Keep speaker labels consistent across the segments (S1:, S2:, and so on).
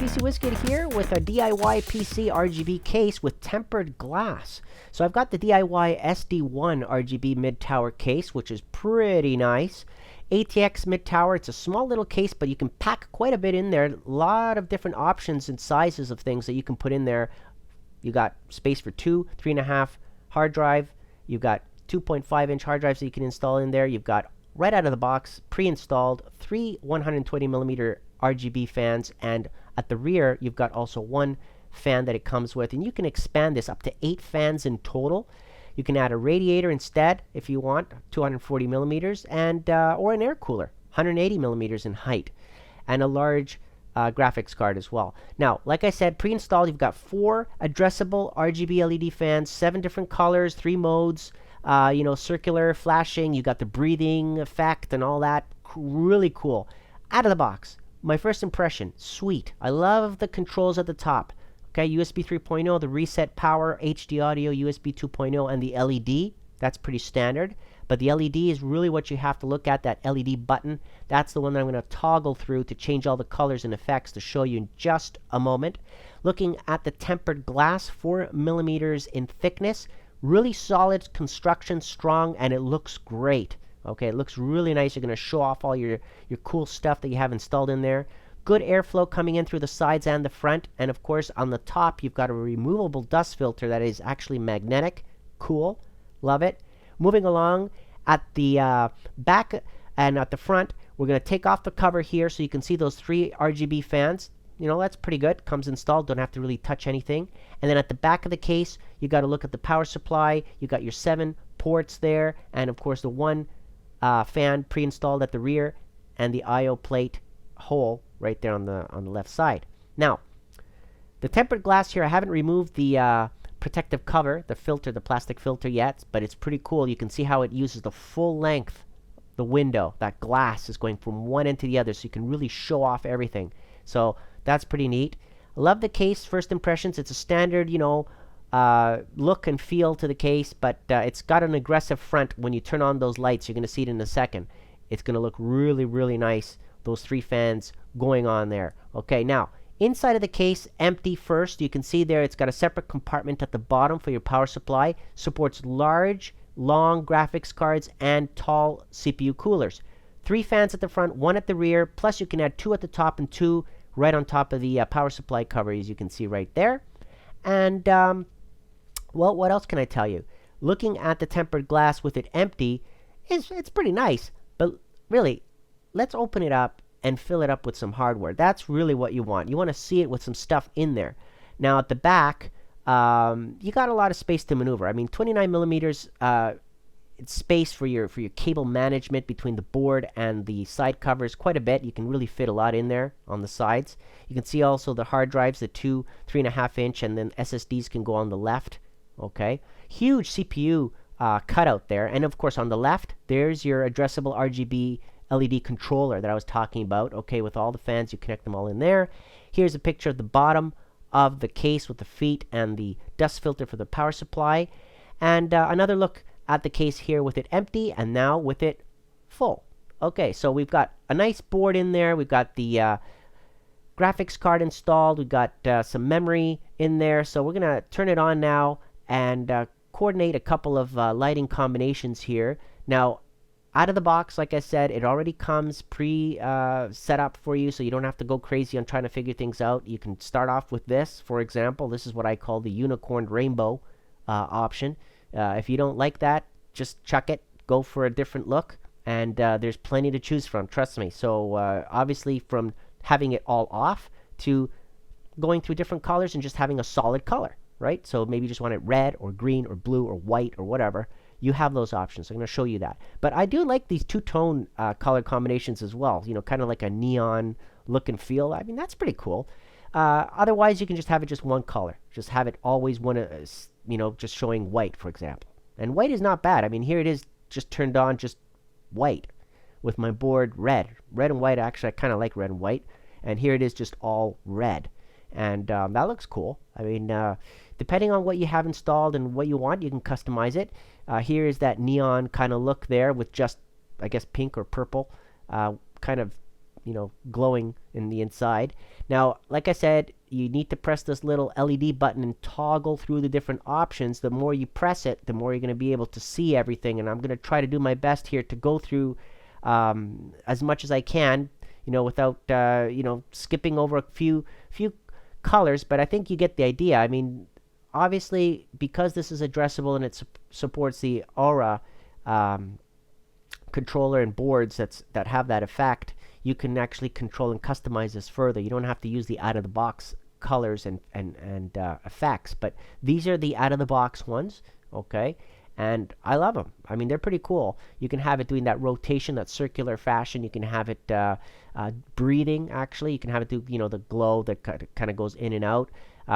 S1: PC Wizkid here with a DIYPC RGB case with tempered glass. So I've got the DIY SD1 RGB mid-tower case, which is pretty nice. ATX mid-tower, it's a small little case, but you can pack quite a bit in there. A lot of different options and sizes of things that you can put in there. You got space for 2, 3.5 hard drive. You've got 2.5-inch hard drives that you can install in there. You've got, right out of the box, pre-installed, 3 120mm RGB fans, and at the rear, you've got also one fan that it comes with, and you can expand this up to 8 fans in total. You can add a radiator instead if you want, 240 millimeters, and or an air cooler, 180 millimeters in height, and a large graphics card as well. Now, like I said, pre-installed, you've got 4 addressable RGB LED fans, 7 different colors, 3 modes, circular, flashing. You got the breathing effect and all that. Really cool. Out of the box. My first impression, sweet. I love the controls at the top. Okay, USB 3.0, the reset power, HD audio, USB 2.0, and the LED. That's pretty standard. But the LED is really what you have to look at, that LED button. That's the one that I'm going to toggle through to change all the colors and effects to show you in just a moment. Looking at the tempered glass, 4 millimeters in thickness. Really solid construction, strong, and it looks great. Okay, it looks really nice. You're going to show off all your cool stuff that you have installed in there. Good airflow coming in through the sides and the front. And of course, on the top, you've got a removable dust filter that is actually magnetic. Cool. Love it. Moving along, at the back and at the front, we're going to take off the cover here so you can see those 3 RGB fans. You know, that's pretty good. Comes installed. Don't have to really touch anything. And then at the back of the case, you got to look at the power supply. You got your 7 ports there. And of course, the one fan pre-installed at the rear, and the I/O plate hole right there on the left side. Now, the tempered glass here, I haven't removed the protective cover, the filter, the plastic filter yet, but it's pretty cool. You can see how it uses the full length, the window. That glass is going from one end to the other, so you can really show off everything. So that's pretty neat. I love the case. First impressions, it's a standard, look and feel to the case, but it's got an aggressive front. When you turn on those lights, you're going to see it in a second. It's going to look really, really nice. Those 3 fans going on there. Okay, now, inside of the case, empty first. You can see there it's got a separate compartment at the bottom for your power supply. Supports large, long graphics cards and tall CPU coolers. 3 fans at the front, 1 at the rear, plus you can add 2 at the top and 2 right on top of the power supply cover, as you can see right there. And, well, what else can I tell you? Looking at the tempered glass with it empty, it's pretty nice. But really, let's open it up and fill it up with some hardware. That's really what you want. You want to see it with some stuff in there. Now, at the back, you got a lot of space to maneuver. I mean, 29 millimeters space for your cable management between the board and the side covers, quite a bit. You can really fit a lot in there on the sides. You can see also the hard drives, the 2 3.5-inch, and then SSDs can go on the left. Okay, huge CPU cutout there. And of course, on the left, there's your addressable RGB LED controller that I was talking about. Okay, with all the fans, you connect them all in there. Here's a picture of the bottom of the case with the feet and the dust filter for the power supply. And another look at the case here with it empty, and now with it full. Okay, so we've got a nice board in there. We've got the graphics card installed. We've got some memory in there. So we're going to turn it on now and coordinate a couple of lighting combinations here. Now, out of the box, like I said, it already comes set up for you, so you don't have to go crazy on trying to figure things out. You can start off with this, for example. This is what I call the unicorn rainbow option. If you don't like that, just chuck it. Go for a different look, and there's plenty to choose from, trust me. So obviously, from having it all off to going through different colors and just having a solid color, right? So maybe you just want it red or green or blue or white or whatever. You have those options. I'm going to show you that. But I do like these 2-tone color combinations as well. You know, kind of like a neon look and feel. I mean, that's pretty cool. Otherwise, you can just have it just one color. Just have it always one, just showing white, for example. And white is not bad. I mean, here it is just turned on just white with my board red. Red and white, actually, I kind of like red and white. And here it is just all red. And that looks cool. I mean, depending on what you have installed and what you want, you can customize it. Here is that neon kind of look there with just, I guess, pink or purple, kind of, glowing in the inside. Now, like I said, you need to press this little LED button and toggle through the different options. The more you press it, the more you're going to be able to see everything. And I'm going to try to do my best here to go through as much as I can, without, skipping over a few colors. But I think you get the idea. I mean, obviously, because this is addressable and it supports the Aura controller and boards that have that effect, you can actually control and customize this further. You don't have to use the out-of-the-box colors and effects, but these are the out-of-the-box ones, okay? And I love them. I mean, they're pretty cool. You can have it doing that rotation, that circular fashion. You can have it breathing, actually. You can have it do, the glow that kind of goes in and out.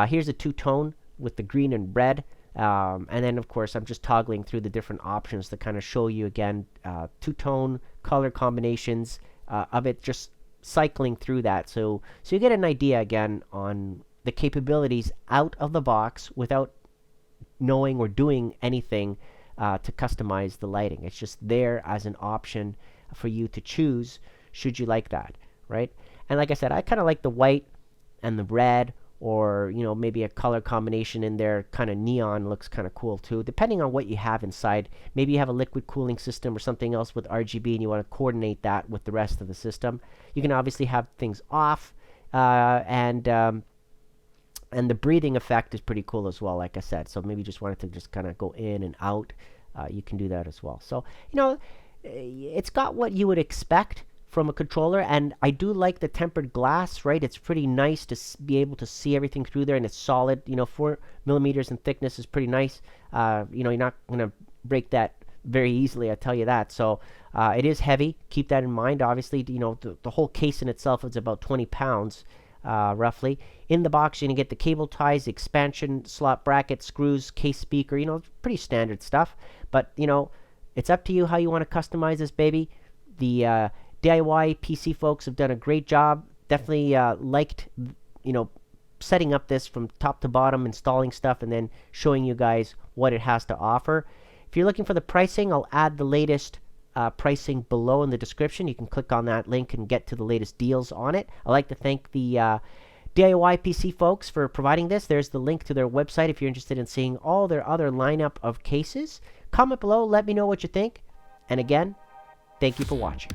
S1: Here's a two-tone with the green and red. And then, of course, I'm just toggling through the different options to kind of show you, again, two-tone color combinations of it, just cycling through that. So you get an idea, again, on the capabilities out of the box without knowing or doing anything to customize the lighting. It's just there as an option for you to choose should you like that, right? And like I said, I kind of like the white and the red, or maybe a color combination in there. Kind of neon looks kind of cool too, depending on what you have inside. Maybe you have a liquid cooling system or something else with RGB and you want to coordinate that with the rest of the system. You can obviously have things off, and the breathing effect is pretty cool as well, like I said. So maybe you just wanted to just kind of go in and out, you can do that as well. So it's got what you would expect from a controller, and I do like the tempered glass, right? It's pretty nice to be able to see everything through there, and it's solid. 4 millimeters in thickness is pretty nice. You're not going to break that very easily, I tell you that. So it is heavy. Keep that in mind. Obviously, the whole case in itself is about 20 pounds, roughly. In the box, you're going to get the cable ties, the expansion slot bracket, screws, case speaker, pretty standard stuff. But, it's up to you how you want to customize this baby. The DIYPC folks have done a great job. Definitely liked, setting up this from top to bottom, installing stuff, and then showing you guys what it has to offer. If you're looking for the pricing, I'll add the latest pricing below in the description. You can click on that link and get to the latest deals on it. I'd like to thank the DIYPC folks for providing this. There's the link to their website if you're interested in seeing all their other lineup of cases. Comment below, let me know what you think. And again, thank you for watching.